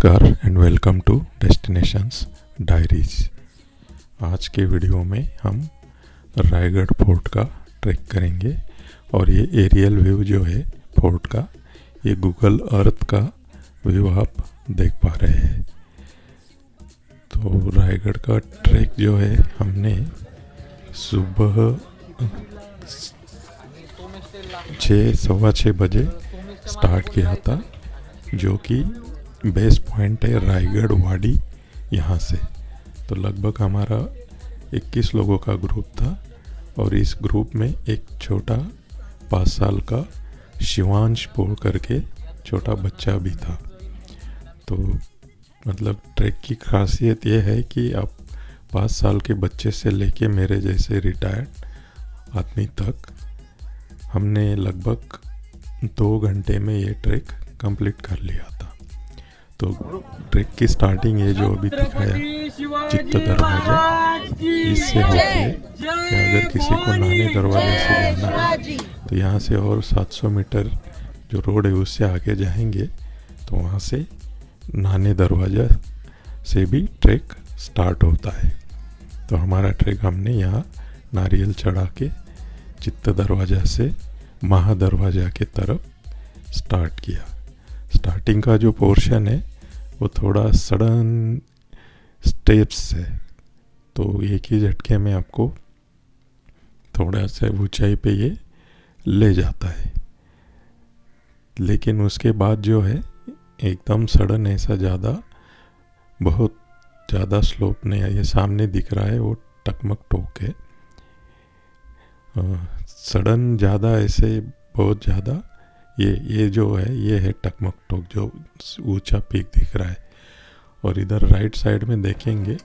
नमस्कार and welcome to destinations diaries. आज के वीडियो में हम रायगढ़ फोर्ट का ट्रैक करेंगे और ये एरियल व्यू जो है फोर्ट का, ये गूगल अर्थ का व्यू आप देख पा रहे हैं। तो रायगढ़ का ट्रैक जो है हमने सुबह 6:15 बजे स्टार्ट किया था, जो कि बेस पॉइंट है रायगढ़ वाड़ी यहाँ से। तो लगभग हमारा 21 लोगों का ग्रुप था और इस ग्रुप में एक छोटा 5 साल का शिवांश पोल करके छोटा बच्चा भी था। तो मतलब ट्रैक की खासियत ये है कि आप 5 साल के बच्चे से लेके मेरे जैसे रिटायर्ड आदमी तक हमने लगभग 2 घंटे में ये ट्रैक कंप्लीट कर लिया था। तो ट्रैक की स्टार्टिंग ये जो अभी दिखाया चित्त दरवाजा, इससे होती है कि अगर किसी को नाने दरवाजे से जाना है तो यहाँ से और 700 मीटर जो रोड है उससे आगे जाएंगे तो वहाँ से नाने दरवाजा से भी ट्रैक स्टार्ट होता है। तो हमारा ट्रैक हमने यहाँ नारियल चढ़ा के चित्त दरवाजा से महादरवाजा के तरफ स्टार्ट किया। स्टार्टिंग का जो पोर्शन है वो थोड़ा सडन स्टेप्स है, तो एक ही झटके में आपको थोड़ा सा ऊंचाई पे ये ले जाता है। लेकिन उसके बाद जो है एकदम सडन ऐसा बहुत ज़्यादा स्लोप नहीं है। ये सामने दिख रहा है वो टकमक टोक है। सडन ज़्यादा ऐसे बहुत ज़्यादा ये जो है ये है टकमक टोक, जो ऊंचा पीक दिख रहा है। और इधर राइट साइड में देखेंगे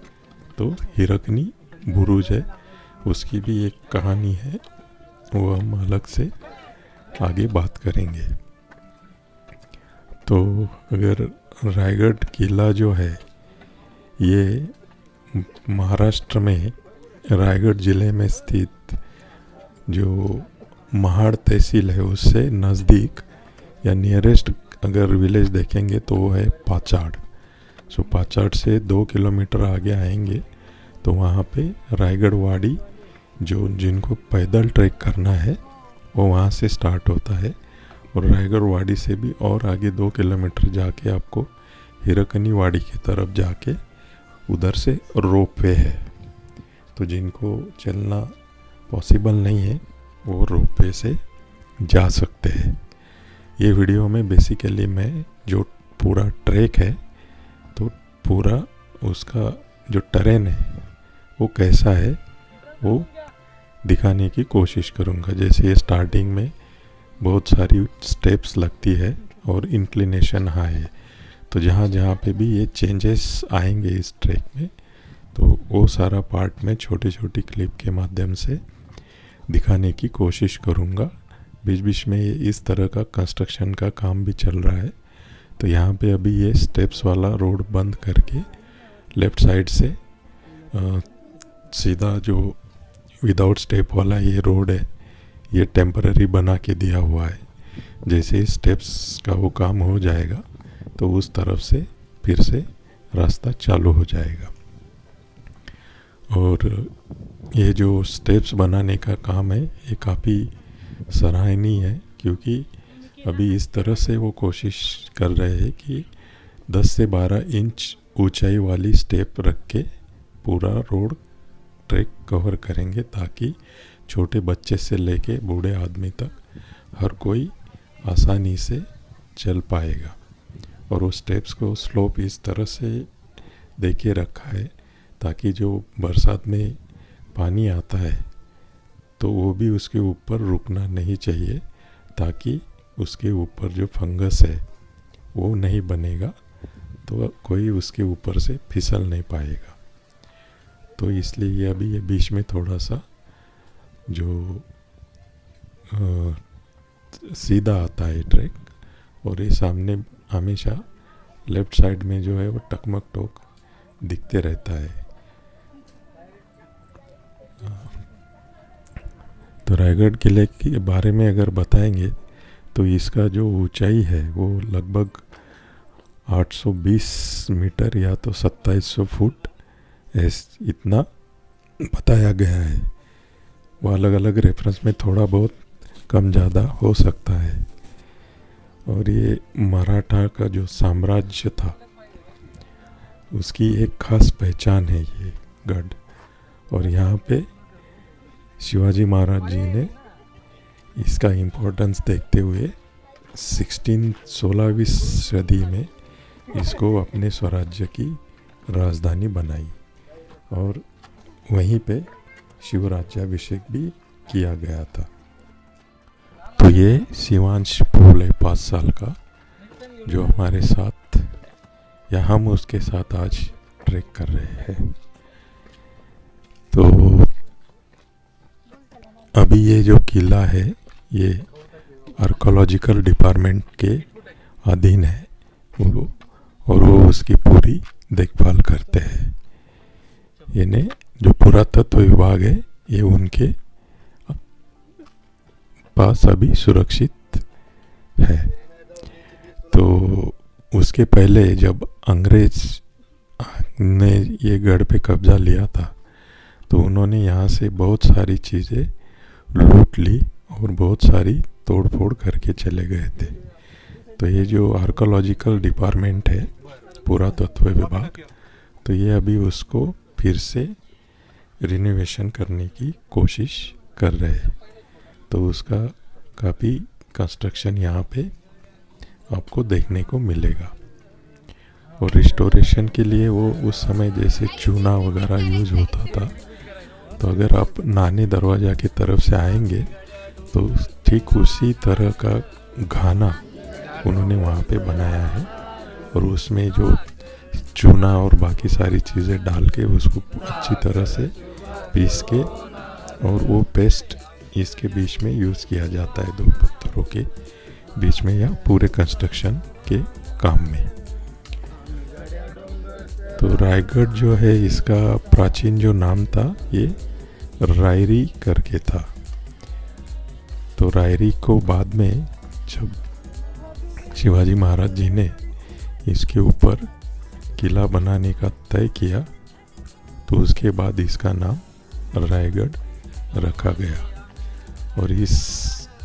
तो हिरकनी बुरुज है, उसकी भी एक कहानी है, वो हम अलग से आगे बात करेंगे। तो अगर रायगढ़ किला जो है ये महाराष्ट्र में रायगढ़ ज़िले में स्थित जो महाड़ तहसील है उससे नज़दीक या नियरेस्ट अगर विलेज देखेंगे तो वो है पाचाड़। सो पाचाड़ से 2 किलोमीटर आगे आएंगे तो वहाँ पे रायगढ़ वाड़ी जो जिनको पैदल ट्रैक करना है वो वहाँ से स्टार्ट होता है। और रायगढ़ वाड़ी से भी और आगे 2 किलोमीटर जाके आपको हिरकनी वाड़ी की तरफ जाके उधर से रोप वे है। तो जिनको चलना पॉसिबल नहीं है वो रोपवे से जा सकते हैं। ये वीडियो में बेसिकली मैं जो पूरा ट्रैक है तो पूरा उसका जो टरेन है वो कैसा है वो दिखाने की कोशिश करूँगा। जैसे ये स्टार्टिंग में बहुत सारी स्टेप्स लगती है और इंक्लिनेशन हाई है, तो जहाँ जहाँ पे भी ये चेंजेस आएंगे इस ट्रैक में तो वो सारा पार्ट में छोटी छोटी क्लिप के माध्यम से दिखाने की कोशिश करूँगा। बीच बीच में ये इस तरह का कंस्ट्रक्शन का काम भी चल रहा है, तो यहाँ पे अभी ये स्टेप्स वाला रोड बंद करके लेफ़्ट साइड से सीधा जो विदाउट स्टेप वाला ये रोड है ये टेम्पररी बना के दिया हुआ है। जैसे स्टेप्स का वो काम हो जाएगा तो उस तरफ से फिर से रास्ता चालू हो जाएगा। और ये जो स्टेप्स बनाने का काम है ये काफ़ी सराहनीय है, क्योंकि अभी इस तरह से वो कोशिश कर रहे हैं कि 10 से 12 इंच ऊंचाई वाली स्टेप रख के पूरा रोड ट्रैक कवर करेंगे, ताकि छोटे बच्चे से लेके बूढ़े आदमी तक हर कोई आसानी से चल पाएगा। और वो स्टेप्स को स्लोप इस तरह से दे के रखा है ताकि जो बरसात में पानी आता है तो वो भी उसके ऊपर रुकना नहीं चाहिए, ताकि उसके ऊपर जो फंगस है वो नहीं बनेगा तो कोई उसके ऊपर से फिसल नहीं पाएगा। तो इसलिए ये अभी ये बीच में थोड़ा सा जो सीधा आता है ट्रैक, और ये सामने हमेशा लेफ़्ट साइड में जो है वो टकमक टोक दिखते रहता है। तो रायगढ़ किले के बारे में अगर बताएंगे तो इसका जो ऊंचाई है वो लगभग 820 मीटर या तो 2700 फुट इतना बताया गया है। वो अलग अलग रेफरेंस में थोड़ा बहुत कम ज़्यादा हो सकता है। और ये मराठा का जो साम्राज्य था उसकी एक खास पहचान है ये गढ़। और यहाँ पे शिवाजी महाराज जी ने इसका इम्पोर्टेंस देखते हुए 16वीं सदी में इसको अपने स्वराज्य की राजधानी बनाई और वहीं पे शिवराज्याभिषेक भी किया गया था। तो ये शिवांश पोल है 5 साल का, जो हमारे साथ या हम उसके साथ आज ट्रैक कर रहे हैं। तो अभी ये जो किला है ये आर्कोलॉजिकल डिपार्टमेंट के अधीन है और वो उसकी पूरी देखभाल करते हैं। यानी जो पुरातत्व विभाग है ये उनके पास अभी सुरक्षित है। तो उसके पहले जब अंग्रेज ने ये गढ़ पे कब्जा लिया था तो उन्होंने यहाँ से बहुत सारी चीज़ें लूट ली और बहुत सारी तोड़-फोड़ करके चले गए थे। तो ये जो आर्कोलॉजिकल डिपार्टमेंट है पुरातत्व विभाग, तो ये अभी उसको फिर से रिनोवेशन करने की कोशिश कर रहे हैं। तो उसका काफ़ी कंस्ट्रक्शन यहाँ पे आपको देखने को मिलेगा। और रिस्टोरेशन के लिए वो उस समय जैसे चूना वगैरह यूज होता था, तो अगर आप नानी दरवाज़ा की तरफ से आएंगे तो ठीक उसी तरह का घाना उन्होंने वहाँ पे बनाया है और उसमें जो चूना और बाकी सारी चीज़ें डाल के उसको अच्छी तरह से पीस के और वो पेस्ट इसके बीच में यूज़ किया जाता है 2 पत्थरों के बीच में या पूरे कंस्ट्रक्शन के काम में। तो रायगढ़ जो है इसका प्राचीन जो नाम था ये रायरी करके था। तो रायरी को बाद में जब शिवाजी महाराज जी ने इसके ऊपर किला बनाने का तय किया तो उसके बाद इसका नाम रायगढ़ रखा गया। और इस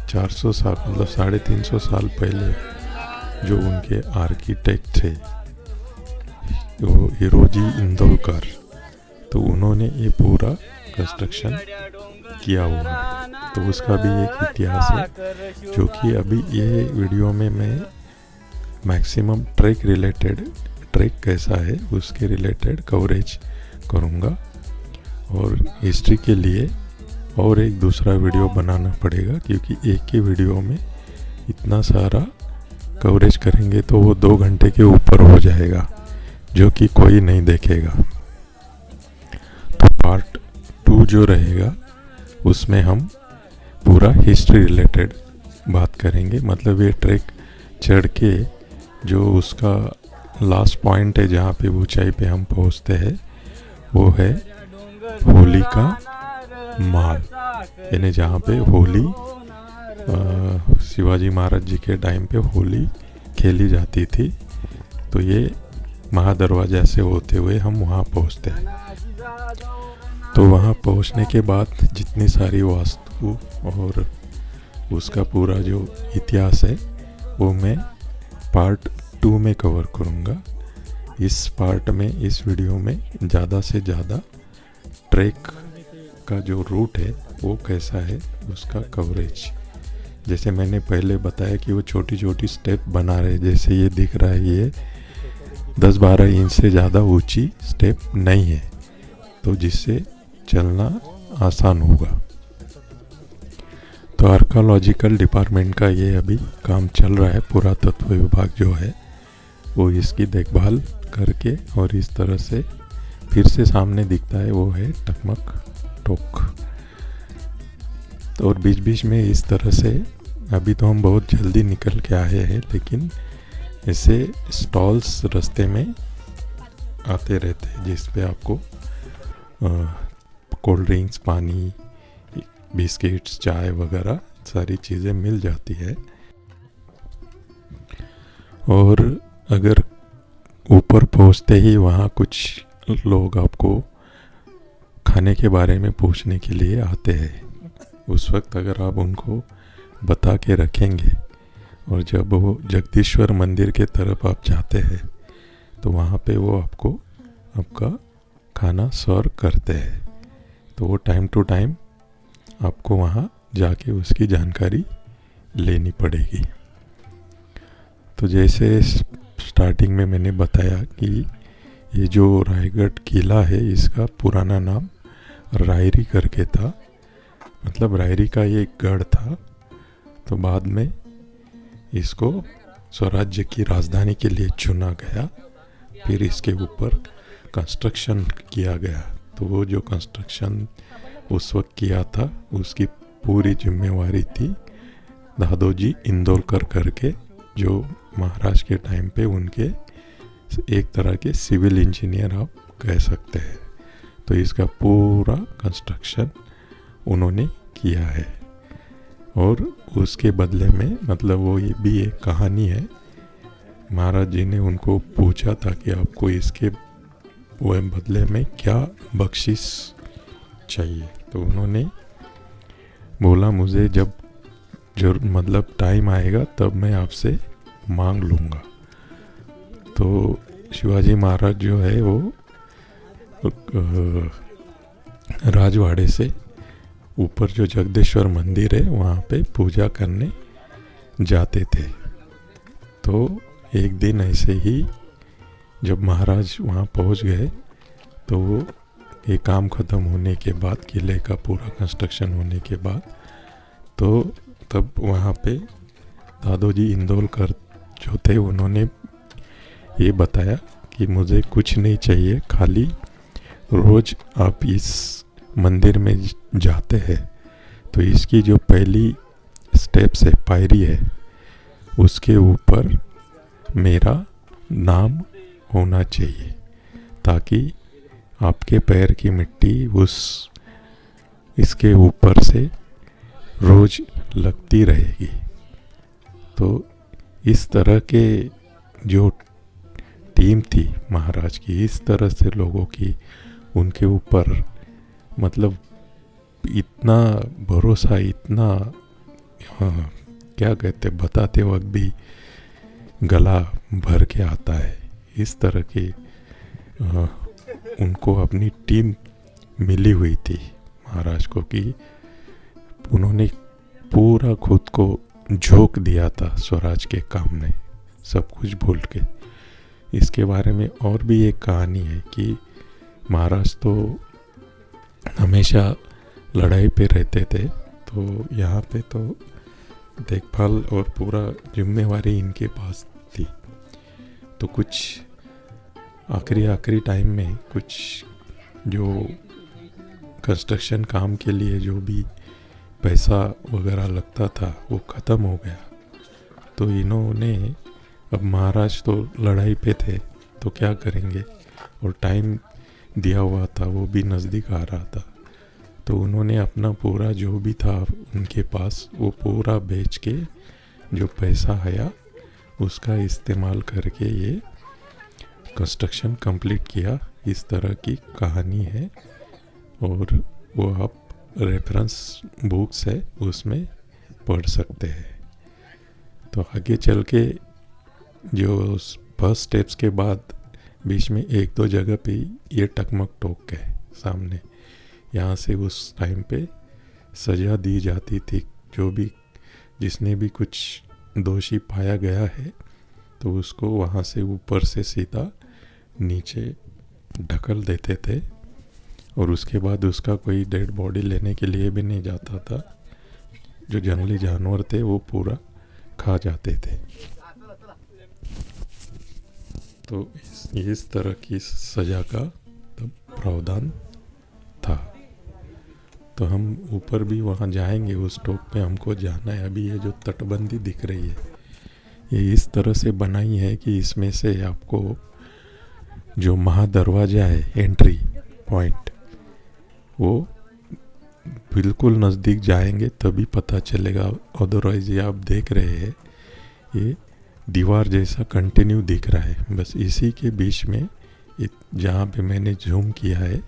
400 साल मतलब 350 साल पहले जो उनके आर्किटेक्ट थे वो हिरोजी इंदौलकर, तो उन्होंने ये पूरा कंस्ट्रक्शन किया हुआ है। तो उसका भी एक इतिहास है जो कि अभी ये वीडियो में मैं मैक्सिमम ट्रैक कैसा है उसके रिलेटेड कवरेज करूँगा। और हिस्ट्री के लिए और एक दूसरा वीडियो बनाना पड़ेगा क्योंकि एक ही वीडियो में इतना सारा कवरेज करेंगे तो वो 2 घंटे के ऊपर हो जाएगा जो कि कोई नहीं देखेगा। तो पार्ट 2 जो रहेगा उसमें हम पूरा हिस्ट्री रिलेटेड बात करेंगे। मतलब ये ट्रैक चढ़ के जो उसका लास्ट पॉइंट है जहाँ पे ऊंचाई पे हम पहुँचते हैं वो है होली का महल, यानी जहाँ पे होली शिवाजी महाराज जी के टाइम पे होली खेली जाती थी। तो ये महादरवाजा से होते हुए हम वहाँ पहुँचते हैं। तो वहाँ पहुँचने के बाद जितनी सारी वास्तु और उसका पूरा जो इतिहास है वो मैं पार्ट 2 में कवर करूँगा। इस पार्ट में इस वीडियो में ज़्यादा से ज़्यादा ट्रैक का जो रूट है वो कैसा है उसका कवरेज। जैसे मैंने पहले बताया कि वो छोटी छोटी स्टेप बना रहे, जैसे ये दिख रहा है ये 10-12 इंच से ज़्यादा ऊंची स्टेप नहीं है, तो जिससे चलना आसान होगा। तो आर्कोलॉजिकल डिपार्टमेंट का ये अभी काम चल रहा है। पुरातत्व विभाग जो है वो इसकी देखभाल करके और इस तरह से फिर से सामने दिखता है वो है टकमक टोक। तो और बीच बीच में इस तरह से अभी तो हम बहुत जल्दी निकल के आए हैं, लेकिन ऐसे स्टॉल्स रास्ते में आते रहते हैं जिस पे आपको कोल्ड ड्रिंक्स, पानी, बिस्किट्स, चाय वगैरह सारी चीज़ें मिल जाती है। और अगर ऊपर पहुंचते ही वहाँ कुछ लोग आपको खाने के बारे में पूछने के लिए आते हैं। उस वक्त अगर आप उनको बता के रखेंगे और जब वो जगदीश्वर मंदिर के तरफ आप जाते हैं तो वहाँ पे वो आपको आपका खाना सर्व करते हैं। तो वो टाइम टू टाइम आपको वहाँ जाके उसकी जानकारी लेनी पड़ेगी। तो जैसे स्टार्टिंग में मैंने बताया कि ये जो रायगढ़ किला है इसका पुराना नाम रायरी करके था, मतलब रायरी का ये गढ़ था। तो बाद में इसको स्वराज्य की राजधानी के लिए चुना गया, फिर इसके ऊपर कंस्ट्रक्शन किया गया। तो वो जो कंस्ट्रक्शन उस वक्त किया था उसकी पूरी जिम्मेवारी थी दादोजी इंदौलकर करके, जो महाराज के टाइम पे उनके एक तरह के सिविल इंजीनियर आप कह सकते हैं। तो इसका पूरा कंस्ट्रक्शन उन्होंने किया है। और उसके बदले में, मतलब वो ये भी एक कहानी है, महाराज जी ने उनको पूछा था कि आपको इसके वो बदले में क्या बख्शिश चाहिए। तो उन्होंने बोला मुझे जब जो मतलब टाइम आएगा तब मैं आपसे मांग लूँगा। तो शिवाजी महाराज जो है वो राजवाड़े से ऊपर जो जगदीश्वर मंदिर है वहाँ पे पूजा करने जाते थे। तो एक दिन ऐसे ही जब महाराज वहाँ पहुँच गए तो वो ये काम ख़त्म होने के बाद, किले का पूरा कंस्ट्रक्शन होने के बाद, तो तब वहाँ पे दादोजी इंदौलकर जो थे उन्होंने ये बताया कि मुझे कुछ नहीं चाहिए, खाली रोज़ आप इस मंदिर में जाते हैं तो इसकी जो पहली स्टेप्स है, पायरी है, उसके ऊपर मेरा नाम होना चाहिए ताकि आपके पैर की मिट्टी उस इसके ऊपर से रोज़ लगती रहेगी। तो इस तरह के जो टीम थी महाराज की, इस तरह से लोगों की उनके ऊपर मतलब इतना भरोसा, इतना क्या कहते, बताते वक्त भी गला भर के आता है। इस तरह के उनको अपनी टीम मिली हुई थी महाराज को कि उन्होंने पूरा खुद को झोंक दिया था स्वराज के काम में, सब कुछ भूल के। इसके बारे में और भी एक कहानी है कि महाराज तो हमेशा लड़ाई पे रहते थे, तो यहाँ पे तो देखभाल और पूरा जिम्मेवारी इनके पास थी। तो कुछ आखिरी टाइम में कुछ जो कंस्ट्रक्शन काम के लिए जो भी पैसा वगैरह लगता था वो ख़त्म हो गया। तो इन्होंने, अब महाराज तो लड़ाई पे थे तो क्या करेंगे, और टाइम दिया हुआ था वो भी नज़दीक आ रहा था। तो उन्होंने अपना पूरा जो भी था उनके पास वो पूरा बेच के जो पैसा आया उसका इस्तेमाल करके ये कंस्ट्रक्शन कंप्लीट किया। इस तरह की कहानी है और वो आप रेफरेंस बुक्स है उसमें पढ़ सकते हैं। तो आगे चल के जो फर्स्ट स्टेप्स के बाद बीच में एक दो जगह पे ये टकमक टोक है सामने, यहाँ से उस टाइम पे सज़ा दी जाती थी। जो भी जिसने भी कुछ दोषी पाया गया है तो उसको वहाँ से ऊपर से सीधा नीचे ढकल देते थे और उसके बाद उसका कोई डेड बॉडी लेने के लिए भी नहीं जाता था। जो जंगली जानवर थे वो पूरा खा जाते थे। तो इस तरह की सज़ा का तब प्रावधान था। तो हम ऊपर भी वहाँ जाएंगे, उस टॉप पे हमको जाना है। अभी ये जो तटबंदी दिख रही है ये इस तरह से बनाई है कि इसमें से आपको जो महादरवाजा है, एंट्री पॉइंट, वो बिल्कुल नज़दीक जाएंगे तभी पता चलेगा। अदरवाइज ये आप देख रहे हैं ये दीवार जैसा कंटिन्यू दिख रहा है। बस इसी के बीच में जहाँ पे मैंने जूम किया है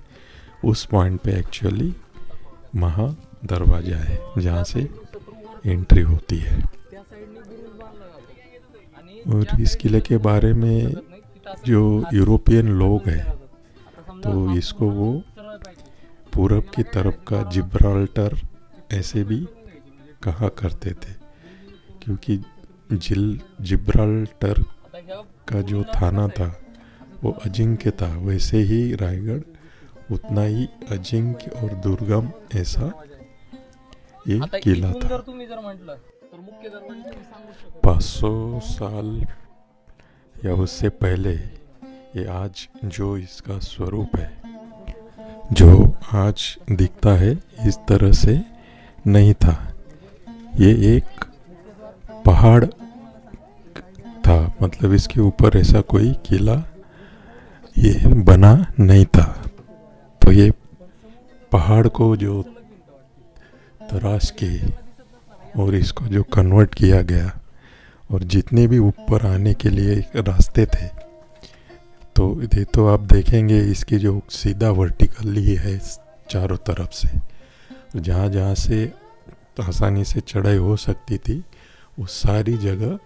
उस पॉइंट पे एक्चुअली महा दरवाज़ा है जहाँ से एंट्री होती है। और इस किले के बारे में जो यूरोपियन लोग हैं तो इसको वो पूरब की तरफ का जिब्राल्टर ऐसे भी कहा करते थे, क्योंकि जिब्राल्टर का जो थाना था वो अजिंक्य था, वैसे ही रायगढ़ उतना ही अजिंक्य और दुर्गम ऐसा ये किला था। 500 साल या उससे पहले ये आज जो इसका स्वरूप है, जो आज दिखता है, इस तरह से नहीं था। ये एक पहाड़ था, मतलब इसके ऊपर ऐसा कोई किला ये बना नहीं था। तो ये पहाड़ को जो तराश के और इसको जो कन्वर्ट किया गया, और जितने भी ऊपर आने के लिए रास्ते थे, तो ये तो आप देखेंगे इसकी जो सीधा वर्टिकली है चारों तरफ से, जहाँ जहाँ से आसानी से चढ़ाई हो सकती थी वो सारी जगह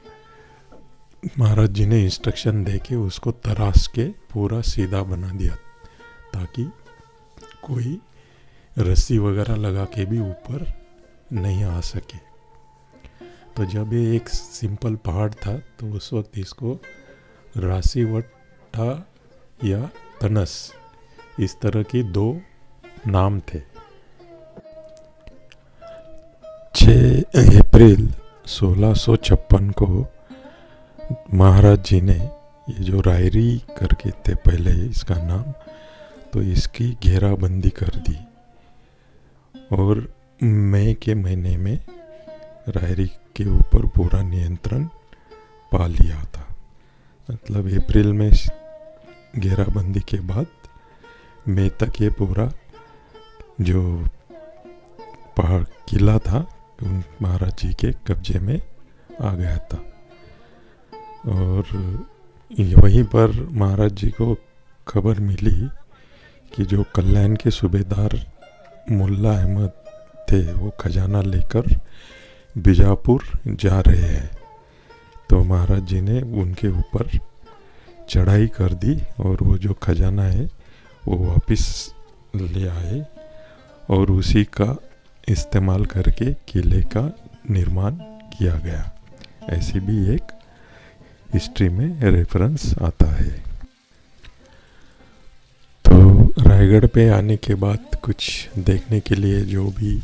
महाराज जी ने इंस्ट्रक्शन दे के उसको तराश के पूरा सीधा बना दिया, ताकि कोई रस्सी वगैरह लगा के भी ऊपर नहीं आ सके। तो जब ये एक सिंपल पहाड़ था तो उस वक्त इसको रासीवटा या तनस, इस तरह की 2 नाम थे। 6 अप्रैल 1656 को महाराज जी ने ये जो रायरी करके थे पहले इसका नाम, तो इसकी घेराबंदी कर दी और मई के महीने में रायरी के ऊपर पूरा नियंत्रण पा लिया था। मतलब अप्रैल में घेराबंदी के बाद मई तक ये पूरा जो पहाड़ किला था महाराज जी के कब्जे में आ गया था। और वहीं पर महाराज जी को खबर मिली कि जो कल्याण के सूबेदार मुल्ला अहमद थे वो खजाना लेकर बीजापुर जा रहे हैं। तो महाराज जी ने उनके ऊपर चढ़ाई कर दी और वो जो खजाना है वो वापस ले आए और उसी का इस्तेमाल करके किले का निर्माण किया गया। ऐसी भी एक हिस्ट्री में रेफरेंस आता है। तो रायगढ़ पे आने के बाद कुछ देखने के लिए जो भी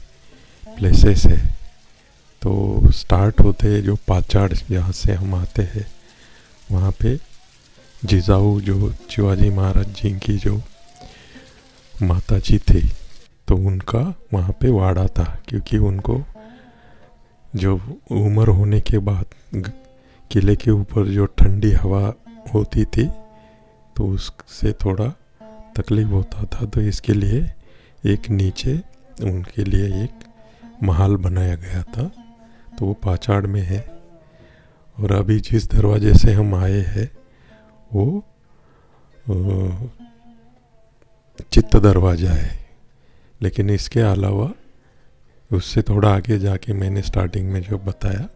प्लेसेस है, तो स्टार्ट होते हैं जो पाचाड़, जहाँ से हम आते हैं वहाँ पे जिजाऊ जो शिवाजी महाराज जी की जो माता जी थी, तो उनका वहाँ पे वाड़ा था, क्योंकि उनको जो उम्र होने के बाद किले के ऊपर जो ठंडी हवा होती थी तो उससे थोड़ा तकलीफ होता था, तो इसके लिए एक नीचे उनके लिए एक महल बनाया गया था। तो वो पाचाड़ में है। और अभी जिस दरवाजे से हम आए हैं वो चित्त दरवाज़ा है, लेकिन इसके अलावा उससे थोड़ा आगे जाके मैंने स्टार्टिंग में जो बताया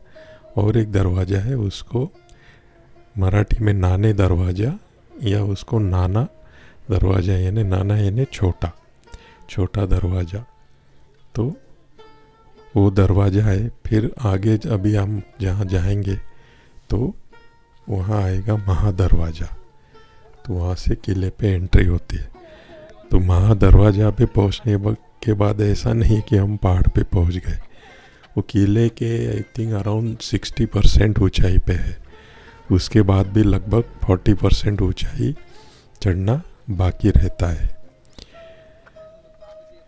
और एक दरवाज़ा है, उसको मराठी में नाने दरवाज़ा या उसको नाना दरवाज़ा, यानी नाना यानी छोटा छोटा दरवाज़ा, तो वो दरवाज़ा है। फिर आगे अभी हम जहाँ जाएंगे तो वहाँ आएगा महादरवाज़ा, तो वहाँ से किले पे एंट्री होती है। तो महादरवाज़ा पे पहुँचने के बाद ऐसा नहीं कि हम पहाड़ पे पहुँच गए, वो किले के आई थिंक अराउंड 60% ऊंचाई पे है, उसके बाद भी लगभग 40% ऊंचाई चढ़ना बाकी रहता है।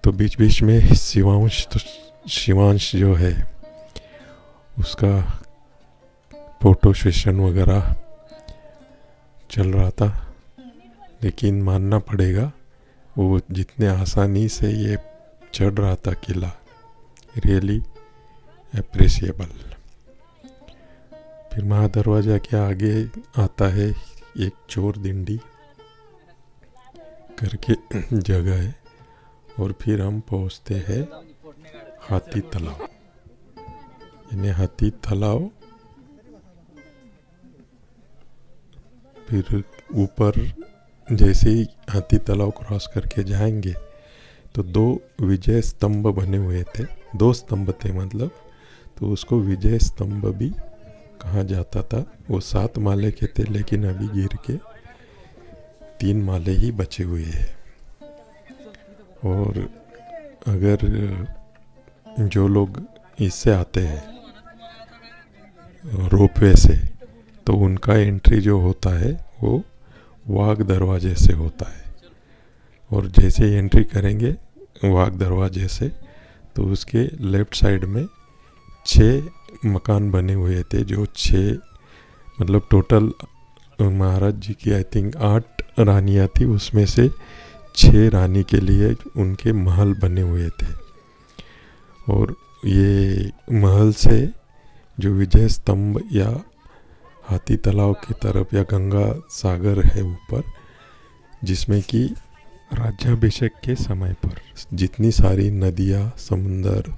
तो बीच बीच में शिवांश जो है उसका फोटो सेशन वगैरह चल रहा था, लेकिन मानना पड़ेगा वो जितने आसानी से ये चढ़ रहा था किला, रियली अप्रिशिएबल। फिर महादरवाजा के आगे आता है एक चोर दिंडी करके जगह है, और फिर हम पहुंचते हैं हाथी तालाब। यानी हाथी तालाब फिर ऊपर जैसे ही हाथी तालाब क्रॉस करके जाएंगे तो 2 विजय स्तंभ बने हुए थे, 2 स्तंभ थे मतलब, तो उसको विजय स्तंभ भी कहा जाता था। वो 7 माले के थे, लेकिन अभी गिर के 3 माले ही बचे हुए हैं। और अगर जो लोग इससे आते हैं रोपवे से, तो उनका एंट्री जो होता है वो वाघ दरवाजे से होता है। और जैसे ही एंट्री करेंगे वाघ दरवाजे से, तो उसके लेफ्ट साइड में 6 मकान बने हुए थे, जो 6 मतलब टोटल महाराज जी की आई थिंक 8 रानियाँ थी, उसमें से 6 रानी के लिए उनके महल बने हुए थे। और ये महल से जो विजय स्तंभ या हाथी तालाब की तरफ या गंगा सागर है ऊपर, जिसमें कि राज्याभिषेक के समय पर जितनी सारी नदियाँ समुंदर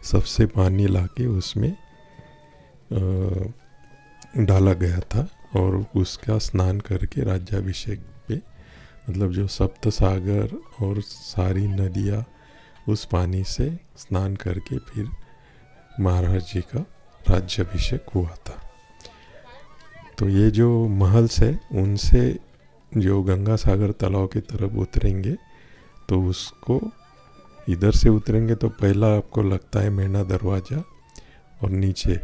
सबसे पानी लाके उसमें डाला गया था, और उसका स्नान करके राज्याभिषेक पे मतलब जो सप्त सागर और सारी नदियाँ उस पानी से स्नान करके फिर महाराज जी का राज्याभिषेक हुआ था। तो ये जो महल से उनसे जो गंगा सागर तालाब की तरफ उतरेंगे, तो उसको इधर से उतरेंगे तो पहला आपको लगता है मैना दरवाज़ा, और नीचे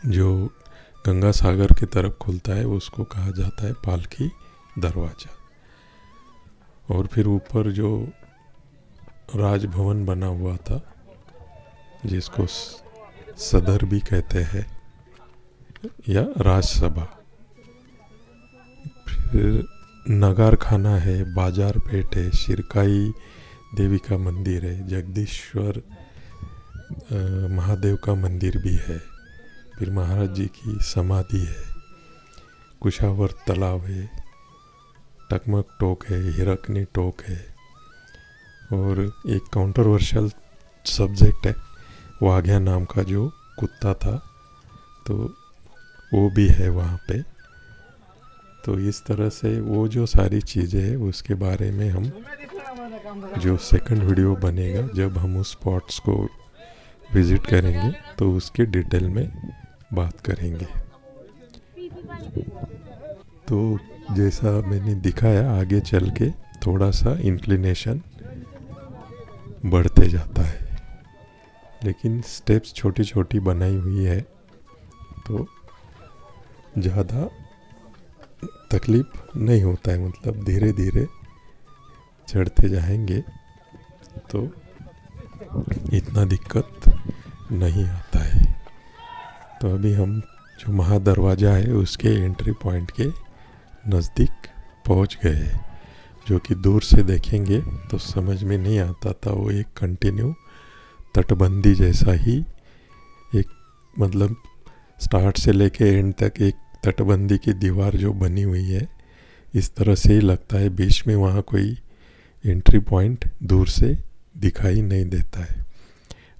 जो गंगा सागर की तरफ खुलता है उसको कहा जाता है पालकी दरवाज़ा। और फिर ऊपर जो राजभवन बना हुआ था, जिसको सदर भी कहते हैं या राजसभा, फिर नगार खाना है, बाजार पेट है, शिरकाई देवी का मंदिर है, जगदीश्वर महादेव का मंदिर भी है, फिर महाराज जी की समाधि है, कुशावर तालाब है, टकमक टोक है, हिरकनी टोक है, और एक काउंटरवर्शियल सब्जेक्ट है वाघ्या नाम का जो कुत्ता था, तो वो भी है वहाँ पे। तो इस तरह से वो जो सारी चीज़ें हैं उसके बारे में हम जो सेकंड वीडियो बनेगा जब हम उस स्पॉट्स को विज़िट करेंगे तो उसके डिटेल में बात करेंगे। तो जैसा मैंने दिखाया, आगे चल के थोड़ा सा इंक्लिनेशन बढ़ते जाता है, लेकिन स्टेप्स छोटी छोटी बनाई हुई है, तो ज़्यादा तकलीफ नहीं होता है, मतलब धीरे धीरे चढ़ते जाएंगे तो इतना दिक्कत नहीं आता है। तो अभी हम जो महादरवाज़ा है उसके एंट्री पॉइंट के नज़दीक पहुंच गए, जो कि दूर से देखेंगे तो समझ में नहीं आता था। वो एक कंटिन्यू तटबंदी जैसा ही एक मतलब स्टार्ट से लेके एंड तक एक तटबंदी की दीवार जो बनी हुई है, इस तरह से ही लगता है। बीच में वहाँ कोई एंट्री पॉइंट दूर से दिखाई नहीं देता है।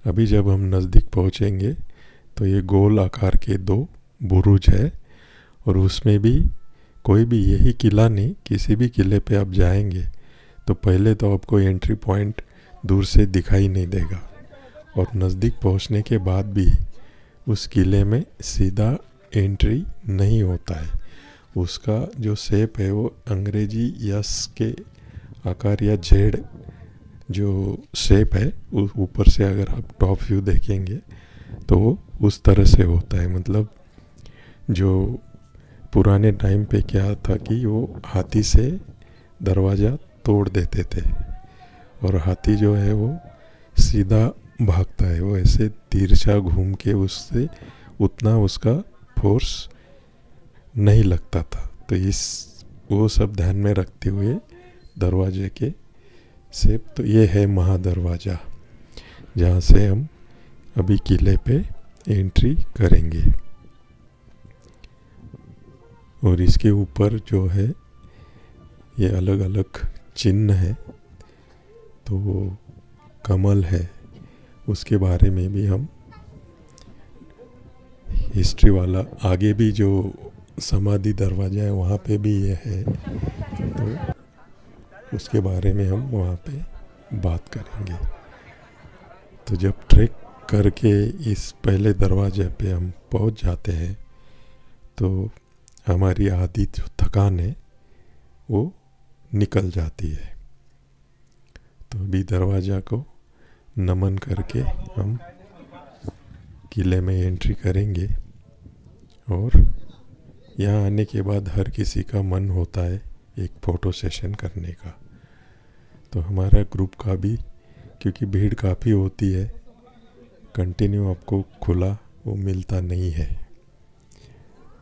अभी जब हम नज़दीक पहुँचेंगे तो ये गोल आकार के 2 बुरुज है, और उसमें भी कोई भी यही किला नहीं, किसी भी किले पे आप जाएंगे तो पहले तो आपको एंट्री पॉइंट दूर से दिखाई नहीं देगा, और नज़दीक पहुंचने के बाद भी उस किले में सीधा एंट्री नहीं होता है। उसका जो शेप है वो अंग्रेजी यस के आकार या जेड जो शेप है, ऊपर से अगर आप टॉप व्यू देखेंगे तो वो उस तरह से होता है। मतलब जो पुराने टाइम पे क्या था कि वो हाथी से दरवाज़ा तोड़ देते थे, और हाथी जो है वो सीधा भागता है, वो ऐसे तिरछा घूम के उससे उतना उसका फोर्स नहीं लगता था। तो इस वो सब ध्यान में रखते हुए दरवाजे के शेप, तो ये है महादरवाज़ा जहाँ से हम अभी किले पे एंट्री करेंगे। और इसके ऊपर जो है ये अलग अलग चिन्ह है, तो वो कमल है, उसके बारे में भी हम हिस्ट्री वाला, आगे भी जो समाधि दरवाज़ा है वहाँ पे भी ये है, तो उसके बारे में हम वहाँ पे बात करेंगे। तो जब ट्रैक करके इस पहले दरवाजे पे हम पहुँच जाते हैं तो हमारी आधी जो थकान है वो निकल जाती है। तो अभी दरवाज़ा को नमन करके हम किले में एंट्री करेंगे। और यहाँ आने के बाद हर किसी का मन होता है एक फ़ोटो सेशन करने का। तो हमारा ग्रुप का भी, क्योंकि भीड़ काफ़ी होती है, कंटिन्यू आपको खुला वो मिलता नहीं है,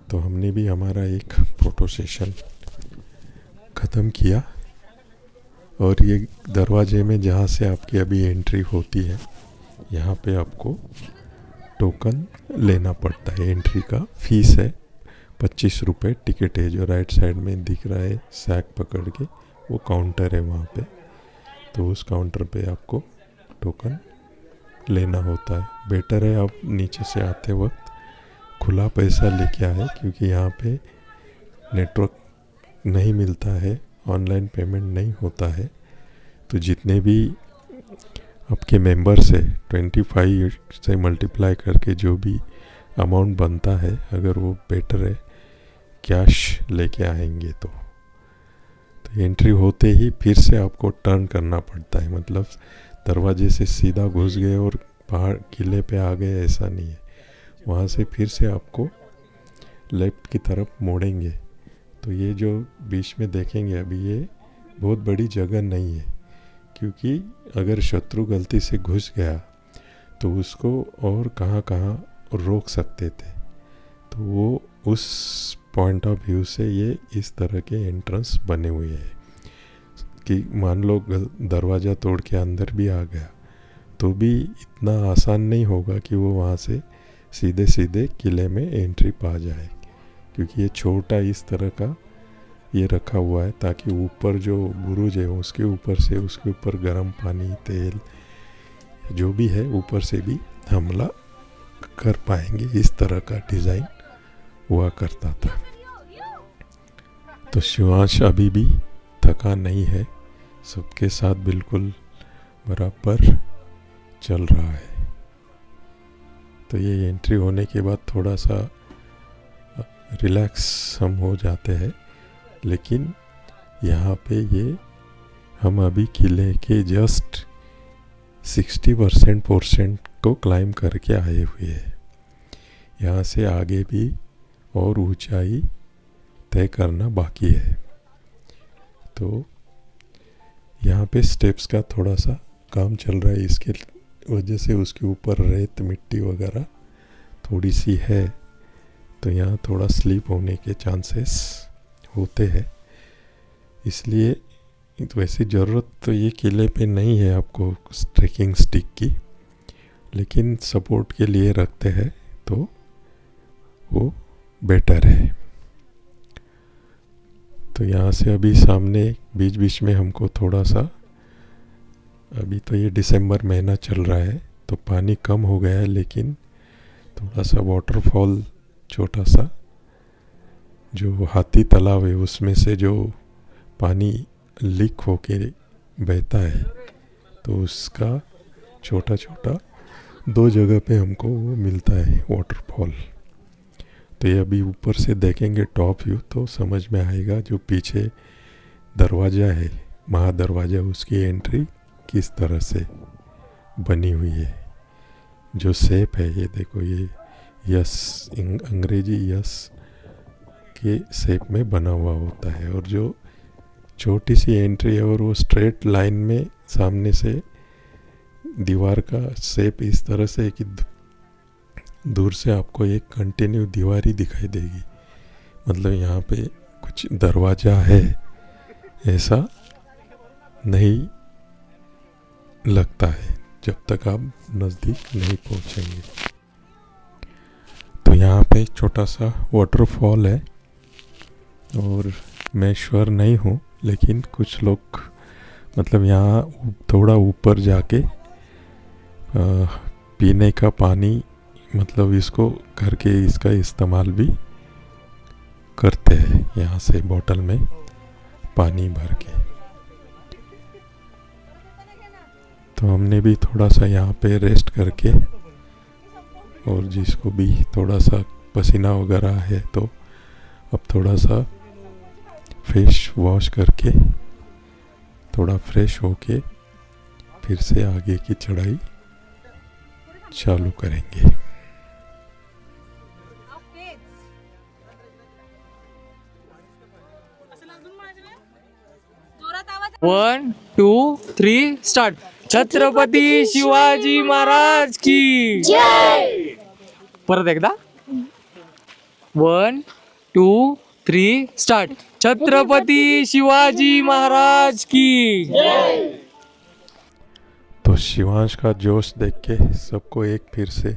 तो हमने भी हमारा एक फ़ोटो सेशन ख़त्म किया। और ये दरवाजे में जहाँ से आपकी अभी एंट्री होती है, यहाँ पे आपको टोकन लेना पड़ता है। एंट्री का फीस है 25 रुपये टिकट है। जो राइट साइड में दिख रहा है सैक पकड़ के, वो काउंटर है वहाँ पे। तो उस काउंटर पे आपको टोकन लेना होता है। बेटर है आप नीचे से आते वक्त खुला पैसा लेके आए, क्योंकि यहाँ पे नेटवर्क नहीं मिलता है, ऑनलाइन पेमेंट नहीं होता है। तो जितने भी आपके मेंबर्स है 25 से मल्टीप्लाई करके जो भी अमाउंट बनता है, अगर वो बेटर है कैश लेके आएंगे तो एंट्री होते ही फिर से आपको टर्न करना पड़ता है। मतलब दरवाजे से सीधा घुस गए और पहाड़ किले पे आ गए, ऐसा नहीं है। वहाँ से फिर से आपको लेफ्ट की तरफ मोड़ेंगे। तो ये जो बीच में देखेंगे अभी, ये बहुत बड़ी जगह नहीं है, क्योंकि अगर शत्रु गलती से घुस गया तो उसको और कहाँ कहाँ रोक सकते थे। तो वो उस पॉइंट ऑफ व्यू से ये इस तरह के एंट्रेंस बने हुए हैं कि मान लो दरवाज़ा तोड़ के अंदर भी आ गया तो भी इतना आसान नहीं होगा कि वो वहाँ से सीधे सीधे किले में एंट्री पा जाए, क्योंकि ये छोटा इस तरह का ये रखा हुआ है ताकि ऊपर जो बुरुज है उसके ऊपर से, उसके ऊपर गर्म पानी, तेल जो भी है ऊपर से भी हमला कर पाएंगे। इस तरह का डिज़ाइन हुआ करता था। तो शिवांश अभी भी थका नहीं है, सबके साथ बिल्कुल बराबर चल रहा है। तो ये एंट्री होने के बाद थोड़ा सा रिलैक्स हम हो जाते हैं, लेकिन यहाँ पे ये हम अभी किले के जस्ट 60% को क्लाइम करके आए हुए हैं। यहाँ से आगे भी और ऊंचाई तय करना बाकी है। तो यहाँ पे स्टेप्स का थोड़ा सा काम चल रहा है, इसके वजह से उसके ऊपर रेत मिट्टी वगैरह थोड़ी सी है, तो यहाँ थोड़ा स्लिप होने के चांसेस होते हैं। इसलिए तो वैसी ज़रूरत तो ये किले पे नहीं है आपको ट्रैकिंग स्टिक की, लेकिन सपोर्ट के लिए रखते हैं तो वो बेटर है। तो यहाँ से अभी सामने बीच बीच में हमको थोड़ा सा, अभी तो ये दिसंबर महीना चल रहा है तो पानी कम हो गया है, लेकिन थोड़ा सा वाटरफॉल छोटा सा जो हाथी तालाब है उसमें से जो पानी लीक होके बहता है, तो उसका छोटा छोटा 2 जगह पे हमको वो मिलता है वाटरफॉल। तो ये अभी ऊपर से देखेंगे टॉप व्यू तो समझ में आएगा। जो पीछे दरवाज़ा है, महादरवाज़ा, उसकी एंट्री किस तरह से बनी हुई है। जो शेप है ये देखो, ये यस, अंग्रेजी यस के शेप में बना हुआ होता है। और जो छोटी सी एंट्री है और वो स्ट्रेट लाइन में सामने से दीवार का शेप इस तरह से है कि दूर से आपको एक कंटिन्यू दीवार ही दिखाई देगी। मतलब यहाँ पे कुछ दरवाज़ा है ऐसा नहीं लगता है जब तक आप नज़दीक नहीं पहुँचेंगे। तो यहाँ पे एक छोटा सा वाटरफॉल है और मैं श्योर नहीं हूँ, लेकिन कुछ लोग मतलब यहाँ थोड़ा ऊपर जाके पीने का पानी मतलब इसको करके इसका इस्तेमाल भी करते हैं, यहाँ से बोतल में पानी भर के। तो हमने भी थोड़ा सा यहाँ पे रेस्ट करके, और जिसको भी थोड़ा सा पसीना वगैरह है तो अब थोड़ा सा फेस वॉश करके थोड़ा फ्रेश होके फिर से आगे की चढ़ाई चालू करेंगे। One two three start. Chhatrapati Shivaji Maharaj की जय। परत एकदा 1 2 3 स्टार्ट। छत्रपती शिवाजी महाराज की जय। तो शिवांश का जोश देख के सबको एक फिर से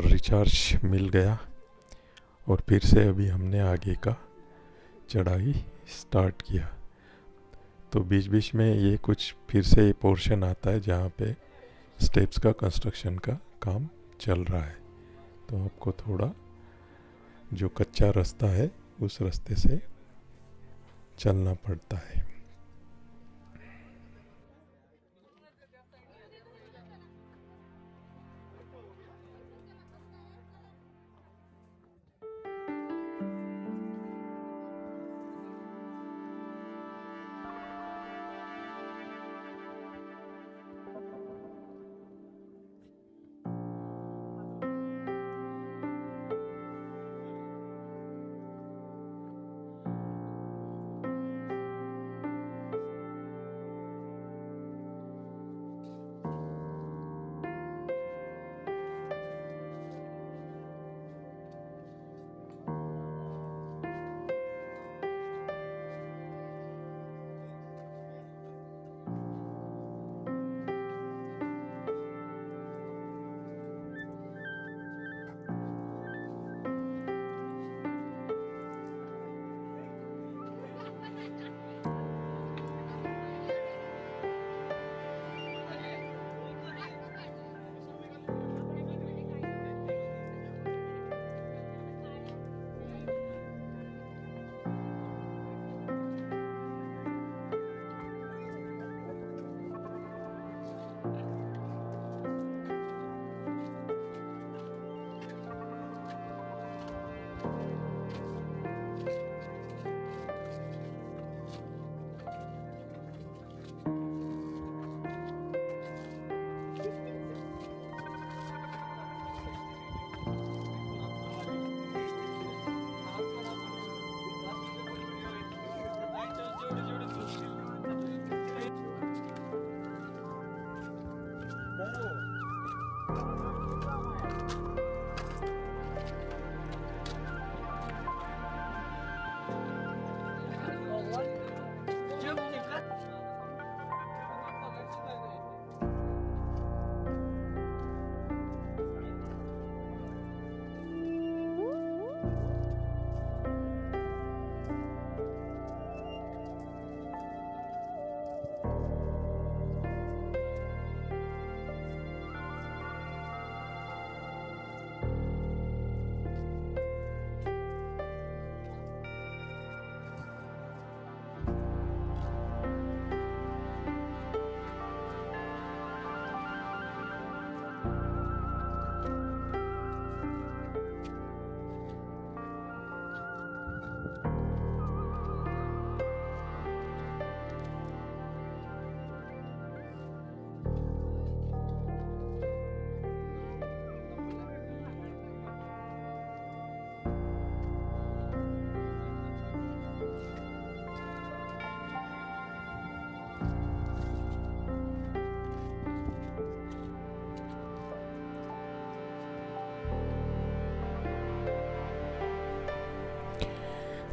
रिचार्ज मिल गया, और फिर से अभी हमने आगे का चढ़ाई स्टार्ट किया। तो बीच बीच में ये कुछ फिर से पोर्शन आता है जहाँ पे स्टेप्स का कंस्ट्रक्शन का काम चल रहा है, तो आपको थोड़ा जो कच्चा रास्ता है उस रास्ते से चलना पड़ता है।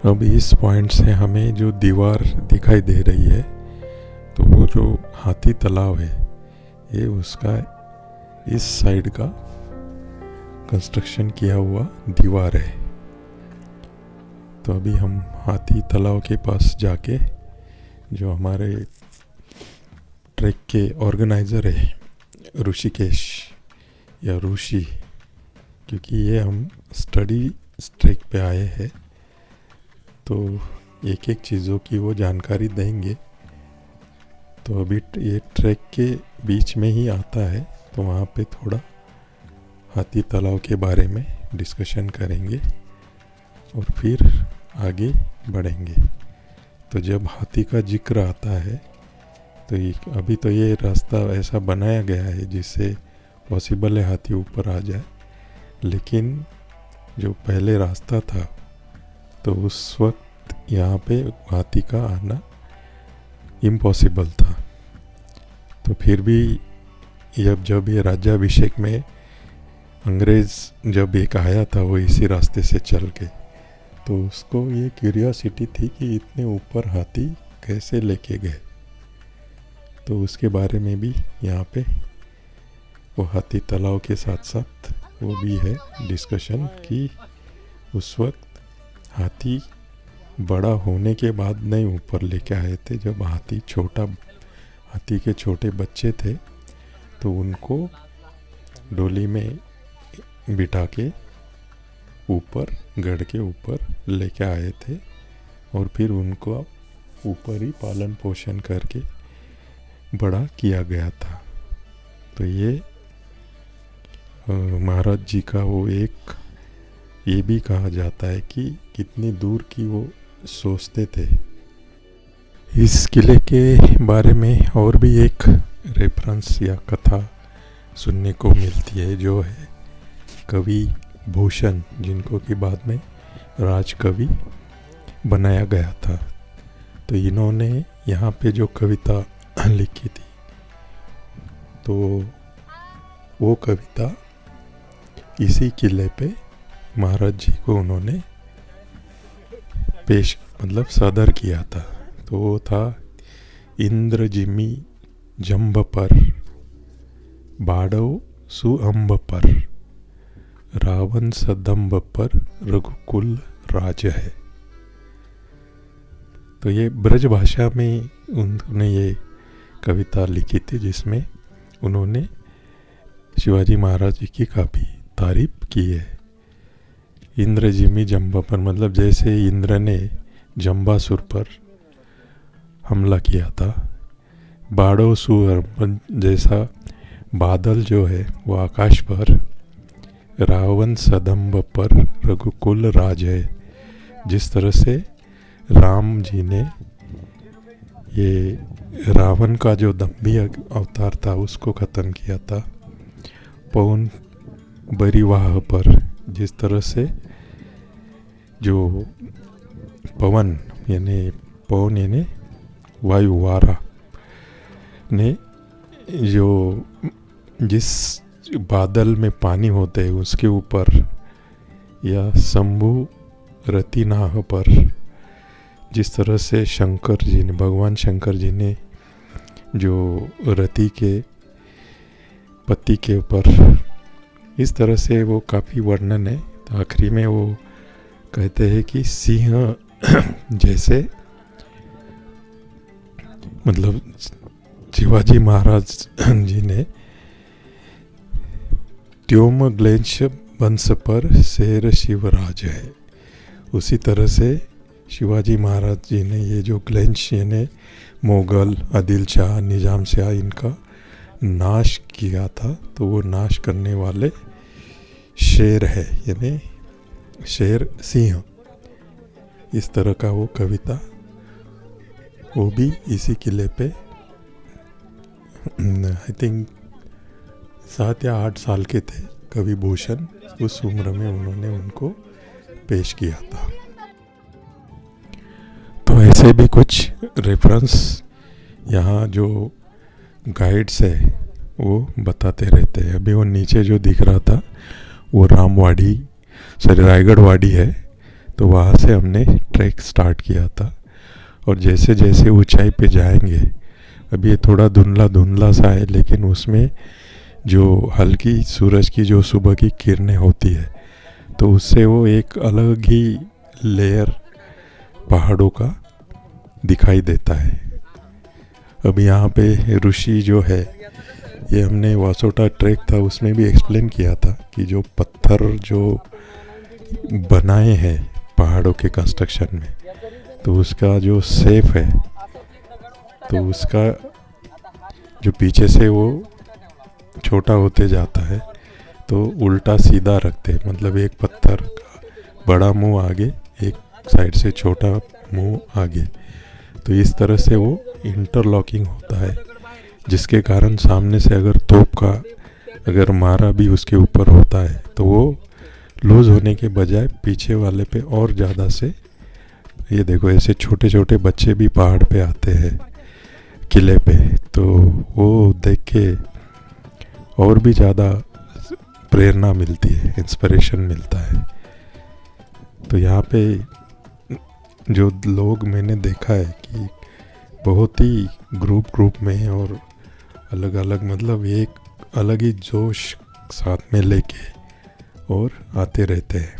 अब इस पॉइंट से हमें जो दीवार दिखाई दे रही है, तो वो जो हाथी तालाब है ये उसका इस साइड का कंस्ट्रक्शन किया हुआ दीवार है। तो अभी हम हाथी तालाब के पास जाके जो हमारे ट्रैक के ऑर्गेनाइज़र है ऋषिकेश या ऋषि, क्योंकि ये हम स्टडी ट्रैक पे आए हैं तो एक एक चीज़ों की वो जानकारी देंगे। तो अभी ये ट्रैक के बीच में ही आता है तो वहाँ पे थोड़ा हाथी तालाब के बारे में डिस्कशन करेंगे और फिर आगे बढ़ेंगे। तो जब हाथी का जिक्र आता है तो अभी तो ये रास्ता ऐसा बनाया गया है जिससे पॉसिबल है हाथी ऊपर आ जाए, लेकिन जो पहले रास्ता था तो उस वक्त यहाँ पे हाथी का आना इम्पॉसिबल था। तो फिर भी जब ये राज्याभिषेक में अंग्रेज़ जब एक आया था वो इसी रास्ते से चल के, तो उसको ये क्यूरियोसिटी थी कि इतने ऊपर हाथी कैसे लेके गए। तो उसके बारे में भी यहाँ पे वो हाथी तालाब के साथ साथ वो भी है डिस्कशन कि उस वक्त हाथी बड़ा होने के बाद नहीं ऊपर लेके आए थे। जब हाथी के छोटे बच्चे थे तो उनको डोली में बिठा के ऊपर गढ़ के ऊपर लेके आए थे और फिर उनको ऊपर ही पालन पोषण करके बड़ा किया गया था। तो ये महाराज जी का वो एक ये भी कहा जाता है कि कितनी दूर की वो सोचते थे। इस किले के बारे में और भी एक रेफरेंस या कथा सुनने को मिलती है जो है कवि भूषण, जिनको कि बाद में राजकवि बनाया गया था। तो इन्होंने यहाँ पे जो कविता लिखी थी तो वो कविता इसी किले पे महाराज जी को उन्होंने सदर किया था। तो वो था इंद्र जिमी जंब पर बाड़ो सुअंब पर रावण सदंब पर रघुकुल राज है। तो ये ब्रज भाषा में उन्होंने ये कविता लिखी थी जिसमें उन्होंने शिवाजी महाराज जी की काफ़ी तारीफ की है। इंद्र जिमी जंबा पर मतलब जैसे इंद्र ने जंबासुर पर हमला किया था, बाड़ो सुअर जैसा बादल जो है वो आकाश पर, रावण सदंब पर रघुकुल राज है। जिस तरह से राम जी ने ये रावण का जो दम्भी अवतार था उसको ख़त्म किया था, पवन बरिवाह पर जिस तरह से जो पवन यानी वायु वारा ने जो जिस बादल में पानी होते हैं उसके ऊपर या शंभु रतिनाह पर जिस तरह से भगवान शंकर जी ने जो रति के पति के ऊपर इस तरह से वो काफ़ी वर्णन है। तो आखिरी में वो कहते हैं कि सिंह जैसे मतलब शिवाजी महाराज जी ने त्योम ग्लेंश वंश पर शेर शिवराज है, उसी तरह से शिवाजी महाराज जी ने ये जो ग्लेंश यानी मुगल आदिल शाह निज़ाम शाह इनका नाश किया था, तो वो नाश करने वाले शेर है यानी शेर सिंह। इस तरह का वो कविता वो भी इसी किले पे आई थिंक 7 या 8 साल के थे कवि भूषण, उस उम्र में उन्होंने उनको पेश किया था। तो ऐसे भी कुछ रेफरेंस यहाँ जो गाइड्स है वो बताते रहते हैं। अभी वो नीचे जो दिख रहा था वो रायगढ़ वाड़ी है, तो वहाँ से हमने ट्रैक स्टार्ट किया था। और जैसे जैसे ऊंचाई पे जाएंगे, अभी ये थोड़ा धुंधला सा है, लेकिन उसमें जो हल्की सूरज की जो सुबह की किरणें होती है तो उससे वो एक अलग ही लेयर पहाड़ों का दिखाई देता है। अब यहाँ पे ऋषि जो है, ये हमने वासोटा ट्रैक था उसमें भी एक्सप्लेन किया था कि जो पत्थर जो बनाए हैं पहाड़ों के कंस्ट्रक्शन में, तो उसका जो शेप है, तो उसका जो पीछे से वो छोटा होते जाता है, तो उल्टा सीधा रखते हैं। मतलब एक पत्थर का बड़ा मुंह आगे, एक साइड से छोटा मुंह आगे, तो इस तरह से वो इंटरलॉकिंग होता है, जिसके कारण सामने से अगर तोप का अगर मारा भी उसके ऊपर होता है तो वो लूज होने के बजाय पीछे वाले पे और ज़्यादा से, ये देखो ऐसे छोटे छोटे बच्चे भी पहाड़ पे आते हैं किले पे, तो वो देख के और भी ज़्यादा प्रेरणा मिलती है, इंस्पिरेशन मिलता है। तो यहाँ पे जो लोग मैंने देखा है कि बहुत ही ग्रुप में और अलग अलग, मतलब एक अलग ही जोश साथ में लेके और आते रहते हैं।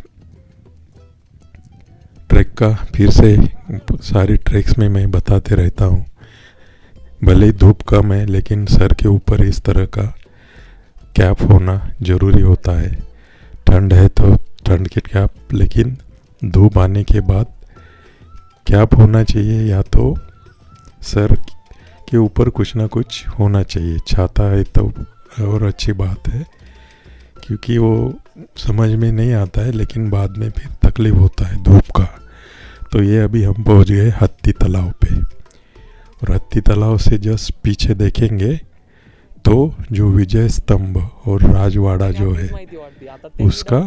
ट्रैक का फिर से सारी ट्रैक्स में मैं बताते रहता हूँ, भले ही धूप कम है लेकिन सर के ऊपर इस तरह का कैप होना ज़रूरी होता है। ठंड है तो ठंड की कैप, लेकिन धूप आने के बाद कैप होना चाहिए, या तो सर के ऊपर कुछ ना कुछ होना चाहिए। छाता है तो और अच्छी बात है, क्योंकि वो समझ में नहीं आता है लेकिन बाद में फिर तकलीफ होता है धूप का। तो ये अभी हम पहुंच गए हत्ती तालाब पे, और हत्ती तालाब से जस्ट पीछे देखेंगे तो जो विजय स्तंभ और राजवाड़ा जो है उसका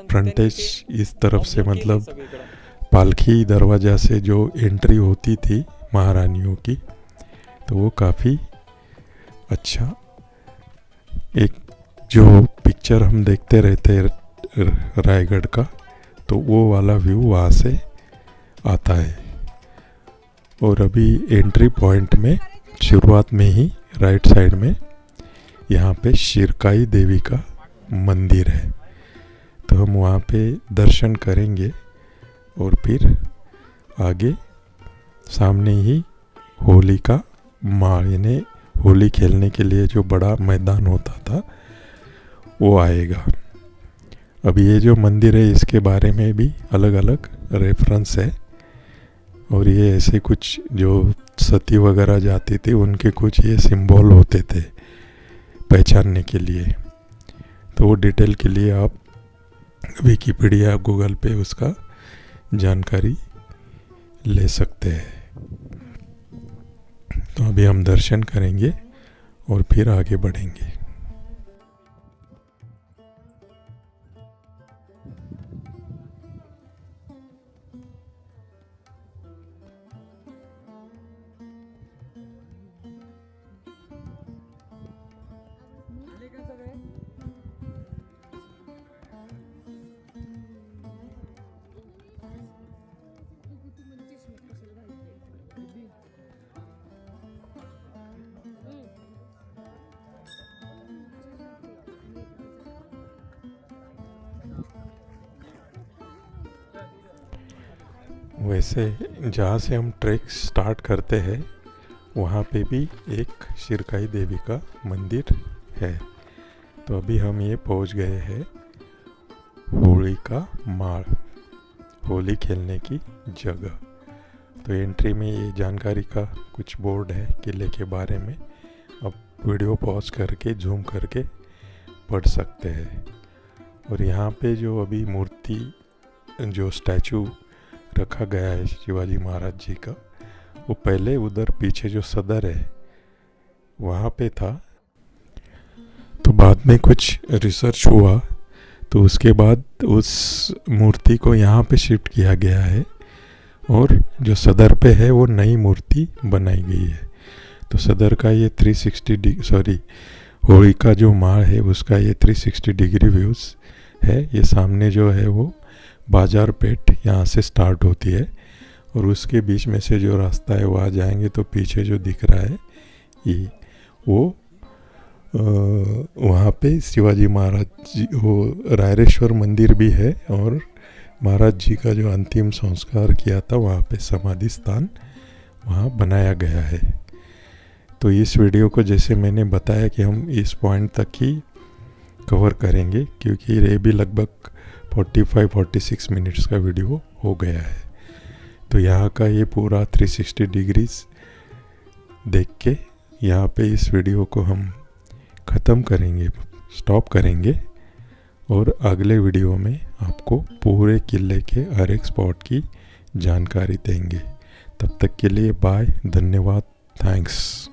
फ्रंटेज इस तरफ से, मतलब पालकी दरवाज़ा से जो एंट्री होती थी महारानियों की, तो वो काफ़ी अच्छा एक जो पिक्चर हम देखते रहते रायगढ़ का, तो वो वाला व्यू वहाँ से आता है। और अभी एंट्री पॉइंट में शुरुआत में ही राइट साइड में यहाँ पे शिरकाई देवी का मंदिर है, तो हम वहाँ पे दर्शन करेंगे और फिर आगे सामने ही होली का यानी होली खेलने के लिए जो बड़ा मैदान होता था वो आएगा। अभी ये जो मंदिर है इसके बारे में भी अलग अलग रेफरेंस है, और ये ऐसे कुछ जो सती वगैरह जाती थी उनके कुछ ये सिंबल होते थे पहचानने के लिए। तो वो डिटेल के लिए आप विकिपीडिया गूगल पे उसका जानकारी ले सकते हैं। तो अभी हम दर्शन करेंगे और फिर आगे बढ़ेंगे। वैसे जहाँ से हम ट्रैक स्टार्ट करते हैं वहाँ पे भी एक शिरकाई देवी का मंदिर है। तो अभी हम ये पहुँच गए हैं होली का माड़, होली खेलने की जगह। तो एंट्री में ये जानकारी का कुछ बोर्ड है किले के बारे में, आप वीडियो पॉज करके जूम करके पढ़ सकते हैं। और यहाँ पे जो अभी मूर्ति जो स्टैचू रखा गया है शिवाजी महाराज जी का, वो पहले उधर पीछे जो सदर है वहाँ पे था। तो बाद में कुछ रिसर्च हुआ तो उसके बाद उस मूर्ति को यहाँ पे शिफ्ट किया गया है, और जो सदर पे है वो नई मूर्ति बनाई गई है। तो सदर का ये 360 होली का जो माड़ है उसका ये 360 डिग्री व्यूज़ है। ये सामने जो है वो बाजार पेट यहाँ से स्टार्ट होती है, और उसके बीच में से जो रास्ता है वहाँ जाएंगे तो पीछे जो दिख रहा है ये वो वहाँ पे शिवाजी महाराज जी, वो रायरेश्वर मंदिर भी है और महाराज जी का जो अंतिम संस्कार किया था वहाँ पे समाधि स्थान वहाँ बनाया गया है। तो इस वीडियो को जैसे मैंने बताया कि हम इस पॉइंट तक ही कवर करेंगे, क्योंकि ये भी लगभग 45-46 मिनट्स का वीडियो हो गया है। तो यहाँ का ये पूरा 360 डिग्रीज देख के यहाँ पे इस वीडियो को हम ख़त्म करेंगे, स्टॉप करेंगे, और अगले वीडियो में आपको पूरे किले के हर एक स्पॉट की जानकारी देंगे। तब तक के लिए बाय, धन्यवाद, थैंक्स।